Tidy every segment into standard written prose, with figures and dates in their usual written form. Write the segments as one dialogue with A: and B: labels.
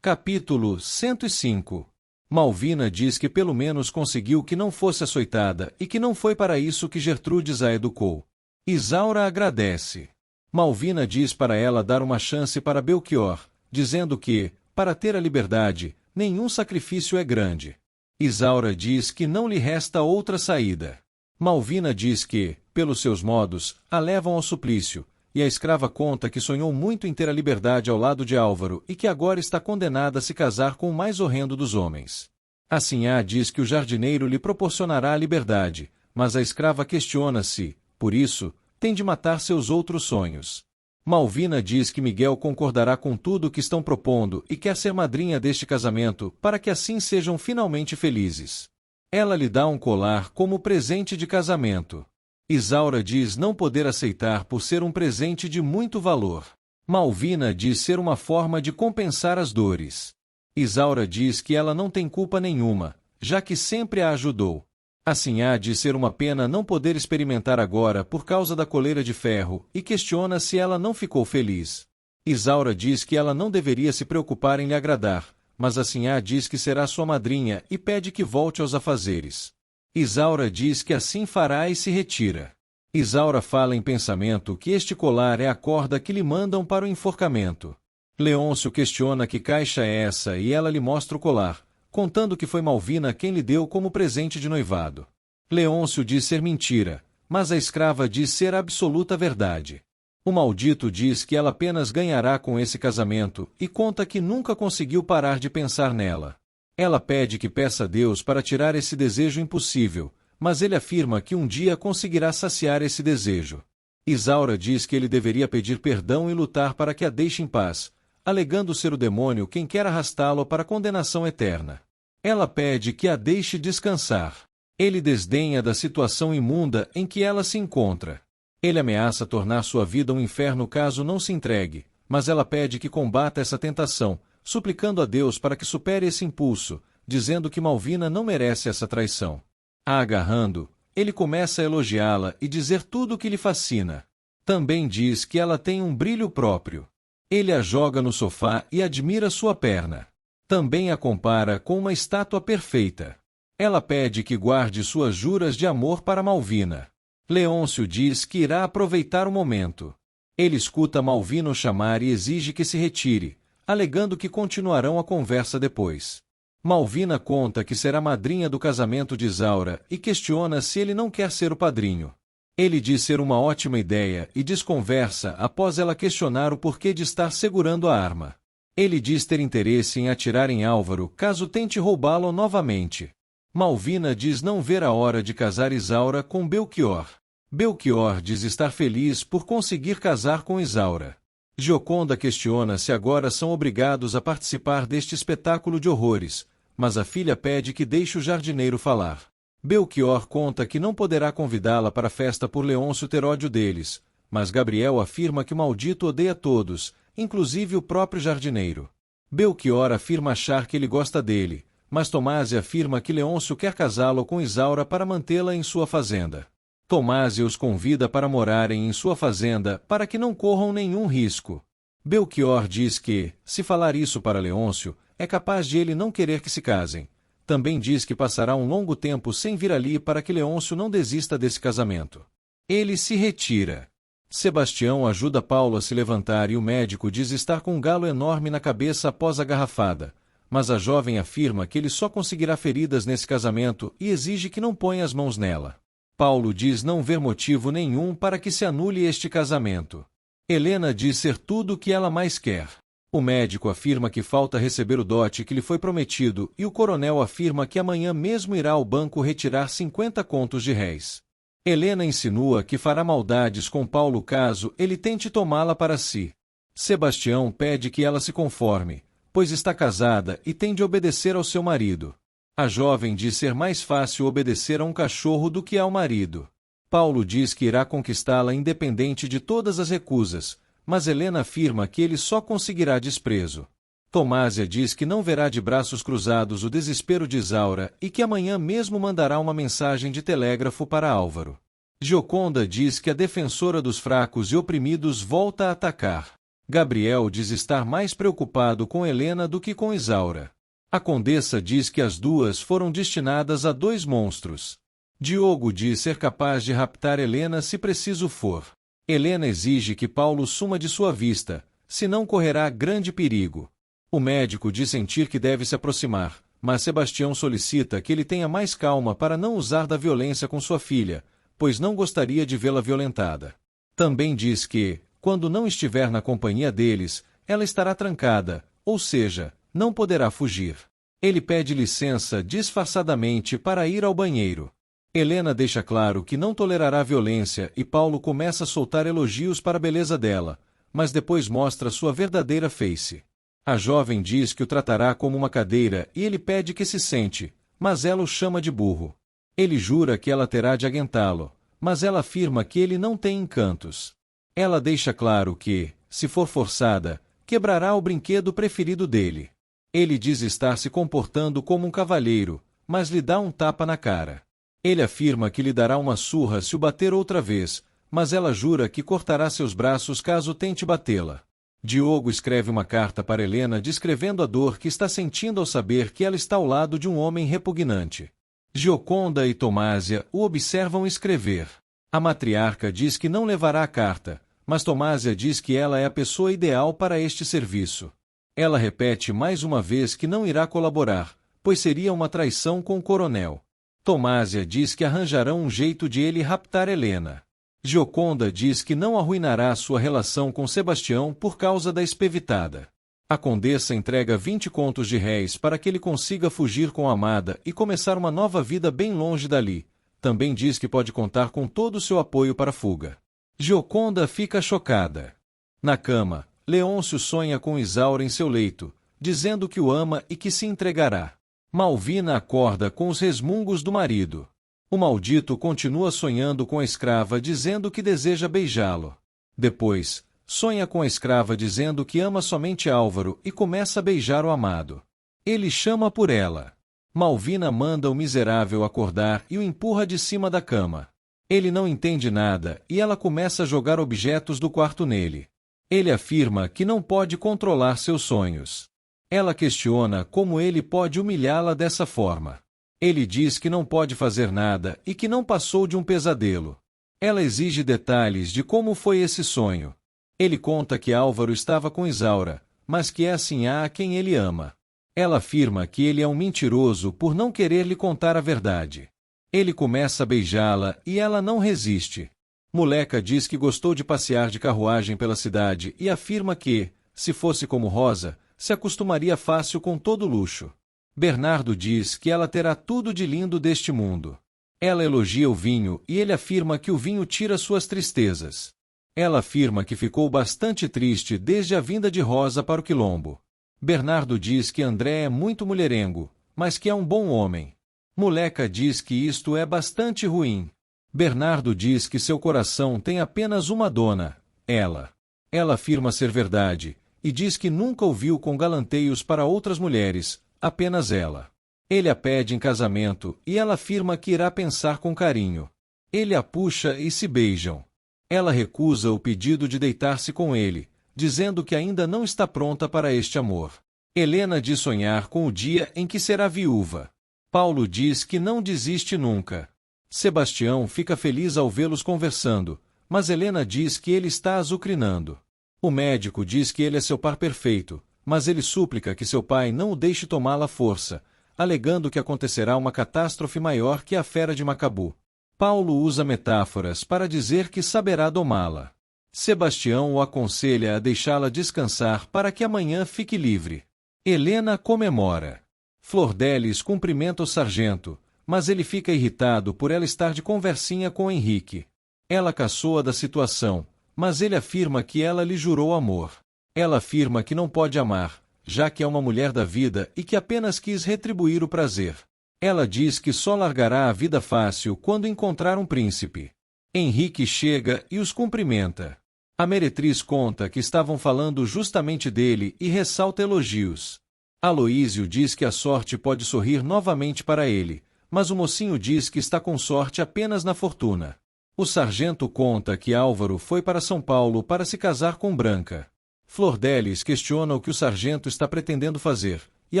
A: Capítulo 105. Malvina diz que pelo menos conseguiu que não fosse açoitada e que não foi para isso que Gertrudes a educou. Isaura agradece. Malvina diz para ela dar uma chance para Belchior, dizendo que, para ter a liberdade, nenhum sacrifício é grande. Isaura diz que não lhe resta outra saída. Malvina diz que, pelos seus modos, a levam ao suplício, e a escrava conta que sonhou muito em ter a liberdade ao lado de Álvaro e que agora está condenada a se casar com o mais horrendo dos homens. A Sinhá diz que o jardineiro lhe proporcionará a liberdade, mas a escrava questiona se, por isso, tem de matar seus outros sonhos. Malvina diz que Miguel concordará com tudo o que estão propondo e quer ser madrinha deste casamento para que assim sejam finalmente felizes. Ela lhe dá um colar como presente de casamento. Isaura diz não poder aceitar por ser um presente de muito valor. Malvina diz ser uma forma de compensar as dores. Isaura diz que ela não tem culpa nenhuma, já que sempre a ajudou. Assim há de ser uma pena não poder experimentar agora por causa da coleira de ferro e questiona se ela não ficou feliz. Isaura diz que ela não deveria se preocupar em lhe agradar, mas a Sinhá diz que será sua madrinha e pede que volte aos afazeres. Isaura diz que assim fará e se retira. Isaura fala em pensamento que este colar é a corda que lhe mandam para o enforcamento. Leôncio questiona que caixa é essa e ela lhe mostra o colar, contando que foi Malvina quem lhe deu como presente de noivado. Leôncio diz ser mentira, mas a escrava diz ser absoluta verdade. O maldito diz que ela apenas ganhará com esse casamento e conta que nunca conseguiu parar de pensar nela. Ela pede que peça a Deus para tirar esse desejo impossível, mas ele afirma que um dia conseguirá saciar esse desejo. Isaura diz que ele deveria pedir perdão e lutar para que a deixe em paz, alegando ser o demônio quem quer arrastá-lo para a condenação eterna. Ela pede que a deixe descansar. Ele desdenha da situação imunda em que ela se encontra. Ele ameaça tornar sua vida um inferno caso não se entregue, mas ela pede que combata essa tentação, suplicando a Deus para que supere esse impulso, dizendo que Malvina não merece essa traição. A agarrando, ele começa a elogiá-la e dizer tudo o que lhe fascina. Também diz que ela tem um brilho próprio. Ele a joga no sofá e admira sua perna. Também a compara com uma estátua perfeita. Ela pede que guarde suas juras de amor para Malvina. Leôncio diz que irá aproveitar o momento. Ele escuta Malvina o chamar e exige que se retire, alegando que continuarão a conversa depois. Malvina conta que será madrinha do casamento de Isaura e questiona se ele não quer ser o padrinho. Ele diz ser uma ótima ideia e desconversa após ela questionar o porquê de estar segurando a arma. Ele diz ter interesse em atirar em Álvaro caso tente roubá-lo novamente. Malvina diz não ver a hora de casar Isaura com Belchior. Belchior diz estar feliz por conseguir casar com Isaura. Gioconda questiona se agora são obrigados a participar deste espetáculo de horrores, mas a filha pede que deixe o jardineiro falar. Belchior conta que não poderá convidá-la para a festa por Leôncio ter ódio deles, mas Gabriel afirma que o maldito odeia todos, inclusive o próprio jardineiro. Belchior afirma achar que ele gosta dele, mas Tomásia afirma que Leôncio quer casá-lo com Isaura para mantê-la em sua fazenda. Tomásia os convida para morarem em sua fazenda para que não corram nenhum risco. Belchior diz que, se falar isso para Leôncio, é capaz de ele não querer que se casem. Também diz que passará um longo tempo sem vir ali para que Leôncio não desista desse casamento. Ele se retira. Sebastião ajuda Paulo a se levantar e o médico diz estar com um galo enorme na cabeça após a garrafada, mas a jovem afirma que ele só conseguirá feridas nesse casamento e exige que não ponha as mãos nela. Paulo diz não ver motivo nenhum para que se anule este casamento. Helena diz ser tudo o que ela mais quer. O médico afirma que falta receber o dote que lhe foi prometido e o coronel afirma que amanhã mesmo irá ao banco retirar 50 contos de réis. Helena insinua que fará maldades com Paulo caso ele tente tomá-la para si. Sebastião pede que ela se conforme, pois está casada e tem de obedecer ao seu marido. A jovem diz ser mais fácil obedecer a um cachorro do que ao marido. Paulo diz que irá conquistá-la independente de todas as recusas, mas Helena afirma que ele só conseguirá desprezo. Tomásia diz que não verá de braços cruzados o desespero de Isaura e que amanhã mesmo mandará uma mensagem de telégrafo para Álvaro. Gioconda diz que a defensora dos fracos e oprimidos volta a atacar. Gabriel diz estar mais preocupado com Helena do que com Isaura. A condessa diz que as duas foram destinadas a dois monstros. Diogo diz ser capaz de raptar Helena se preciso for. Helena exige que Paulo suma de sua vista, senão correrá grande perigo. O médico diz sentir que deve se aproximar, mas Sebastião solicita que ele tenha mais calma para não usar da violência com sua filha, pois não gostaria de vê-la violentada. Também diz que, quando não estiver na companhia deles, ela estará trancada, ou seja, não poderá fugir. Ele pede licença disfarçadamente para ir ao banheiro. Helena deixa claro que não tolerará violência e Paulo começa a soltar elogios para a beleza dela, mas depois mostra sua verdadeira face. A jovem diz que o tratará como uma cadeira e ele pede que se sente, mas ela o chama de burro. Ele jura que ela terá de aguentá-lo, mas ela afirma que ele não tem encantos. Ela deixa claro que, se for forçada, quebrará o brinquedo preferido dele. Ele diz estar se comportando como um cavalheiro, mas lhe dá um tapa na cara. Ele afirma que lhe dará uma surra se o bater outra vez, mas ela jura que cortará seus braços caso tente batê-la. Diogo escreve uma carta para Helena descrevendo a dor que está sentindo ao saber que ela está ao lado de um homem repugnante. Gioconda e Tomásia o observam escrever. A matriarca diz que não levará a carta, mas Tomásia diz que ela é a pessoa ideal para este serviço. Ela repete mais uma vez que não irá colaborar, pois seria uma traição com o coronel. Tomásia diz que arranjarão um jeito de ele raptar Helena. Gioconda diz que não arruinará sua relação com Sebastião por causa da espevitada. A condessa entrega 20 contos de réis para que ele consiga fugir com a amada e começar uma nova vida bem longe dali. Também diz que pode contar com todo o seu apoio para a fuga. Gioconda fica chocada. Na cama, Leôncio sonha com Isaura em seu leito, dizendo que o ama e que se entregará. Malvina acorda com os resmungos do marido. O maldito continua sonhando com a escrava dizendo que deseja beijá-lo. Depois, sonha com a escrava dizendo que ama somente Álvaro e começa a beijar o amado. Ele chama por ela. Malvina manda o miserável acordar e o empurra de cima da cama. Ele não entende nada e ela começa a jogar objetos do quarto nele. Ele afirma que não pode controlar seus sonhos. Ela questiona como ele pode humilhá-la dessa forma. Ele diz que não pode fazer nada e que não passou de um pesadelo. Ela exige detalhes de como foi esse sonho. Ele conta que Álvaro estava com Isaura, mas que é assim a quem ele ama. Ela afirma que ele é um mentiroso por não querer lhe contar a verdade. Ele começa a beijá-la e ela não resiste. Moleca diz que gostou de passear de carruagem pela cidade e afirma que, se fosse como Rosa, se acostumaria fácil com todo luxo. Bernardo diz que ela terá tudo de lindo deste mundo. Ela elogia o vinho e ele afirma que o vinho tira suas tristezas. Ela afirma que ficou bastante triste desde a vinda de Rosa para o quilombo. Bernardo diz que André é muito mulherengo, mas que é um bom homem. Moleca diz que isto é bastante ruim. Bernardo diz que seu coração tem apenas uma dona, ela. Ela afirma ser verdade, e diz que nunca o viu com galanteios para outras mulheres, apenas ela. Ele a pede em casamento e ela afirma que irá pensar com carinho. Ele a puxa e se beijam. Ela recusa o pedido de deitar-se com ele, dizendo que ainda não está pronta para este amor. Helena diz sonhar com o dia em que será viúva. Paulo diz que não desiste nunca. Sebastião fica feliz ao vê-los conversando, mas Helena diz que ele está azucrinando. O médico diz que ele é seu par perfeito, mas ele súplica que seu pai não o deixe tomá-la à força, alegando que acontecerá uma catástrofe maior que a fera de Macabu. Paulo usa metáforas para dizer que saberá domá-la. Sebastião o aconselha a deixá-la descansar para que amanhã fique livre. Helena comemora. Flordelis cumprimenta o sargento, mas ele fica irritado por ela estar de conversinha com Henrique. Ela caçoa da situação, mas ele afirma que ela lhe jurou amor. Ela afirma que não pode amar, já que é uma mulher da vida e que apenas quis retribuir o prazer. Ela diz que só largará a vida fácil quando encontrar um príncipe. Henrique chega e os cumprimenta. A meretriz conta que estavam falando justamente dele e ressalta elogios. Aloísio diz que a sorte pode sorrir novamente para ele, mas o mocinho diz que está com sorte apenas na fortuna. O sargento conta que Álvaro foi para São Paulo para se casar com Branca. Flor delis questiona o que o sargento está pretendendo fazer, e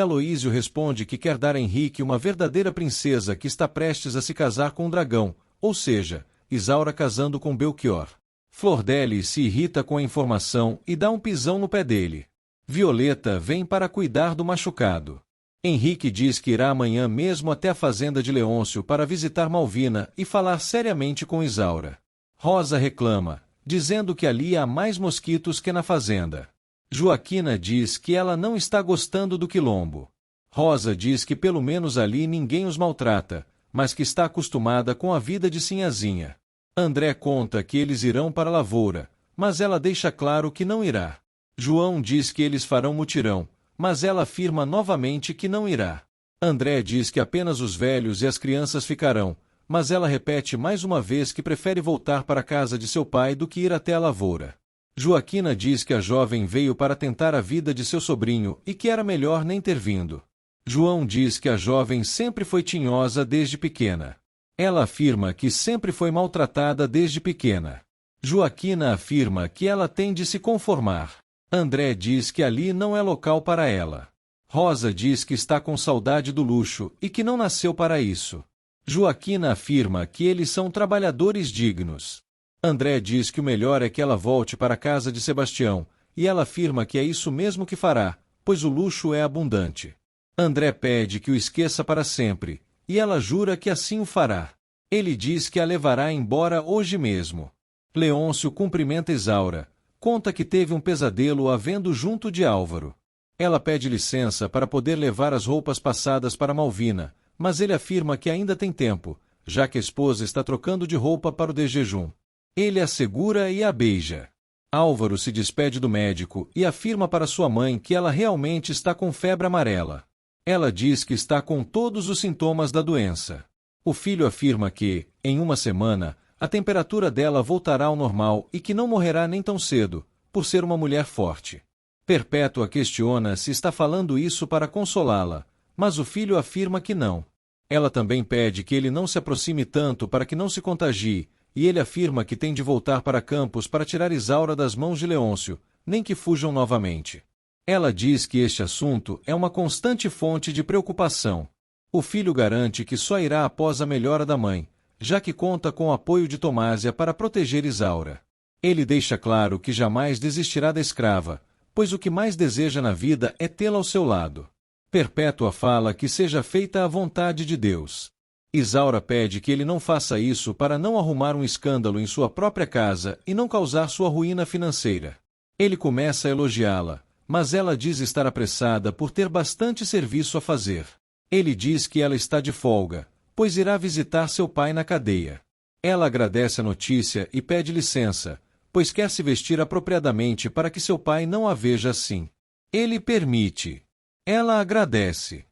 A: Aloísio responde que quer dar a Henrique uma verdadeira princesa que está prestes a se casar com um dragão, ou seja, Isaura casando com Belchior. Flor delis se irrita com a informação e dá um pisão no pé dele. Violeta vem para cuidar do machucado. Henrique diz que irá amanhã mesmo até a fazenda de Leôncio para visitar Malvina e falar seriamente com Isaura. Rosa reclama, dizendo que ali há mais mosquitos que na fazenda. Joaquina diz que ela não está gostando do quilombo. Rosa diz que pelo menos ali ninguém os maltrata, mas que está acostumada com a vida de sinhazinha. André conta que eles irão para a lavoura, mas ela deixa claro que não irá. João diz que eles farão mutirão, mas ela afirma novamente que não irá. André diz que apenas os velhos e as crianças ficarão, mas ela repete mais uma vez que prefere voltar para a casa de seu pai do que ir até a lavoura. Joaquina diz que a jovem veio para tentar a vida de seu sobrinho e que era melhor nem ter vindo. João diz que a jovem sempre foi tinhosa desde pequena. Ela afirma que sempre foi maltratada desde pequena. Joaquina afirma que ela tem de se conformar. André diz que ali não é local para ela. Rosa diz que está com saudade do luxo e que não nasceu para isso. Joaquina afirma que eles são trabalhadores dignos. André diz que o melhor é que ela volte para a casa de Sebastião, e ela afirma que é isso mesmo que fará, pois o luxo é abundante. André pede que o esqueça para sempre, e ela jura que assim o fará. Ele diz que a levará embora hoje mesmo. Leôncio cumprimenta Isaura. Conta que teve um pesadelo a vendo junto de Álvaro. Ela pede licença para poder levar as roupas passadas para Malvina, mas ele afirma que ainda tem tempo, já que a esposa está trocando de roupa para o desjejum. Ele a segura e a beija. Álvaro se despede do médico e afirma para sua mãe que ela realmente está com febre amarela. Ela diz que está com todos os sintomas da doença. O filho afirma que, em uma semana, a temperatura dela voltará ao normal e que não morrerá nem tão cedo, por ser uma mulher forte. Perpétua questiona se está falando isso para consolá-la, mas o filho afirma que não. Ela também pede que ele não se aproxime tanto para que não se contagie, e ele afirma que tem de voltar para Campos para tirar Isaura das mãos de Leôncio, nem que fujam novamente. Ela diz que este assunto é uma constante fonte de preocupação. O filho garante que só irá após a melhora da mãe, já que conta com o apoio de Tomásia para proteger Isaura. Ele deixa claro que jamais desistirá da escrava, pois o que mais deseja na vida é tê-la ao seu lado. Perpétua fala que seja feita a vontade de Deus. Isaura pede que ele não faça isso para não arrumar um escândalo em sua própria casa e não causar sua ruína financeira. Ele começa a elogiá-la, mas ela diz estar apressada por ter bastante serviço a fazer. Ele diz que ela está de folga, pois irá visitar seu pai na cadeia. Ela agradece a notícia e pede licença, pois quer se vestir apropriadamente para que seu pai não a veja assim. Ele permite. Ela agradece.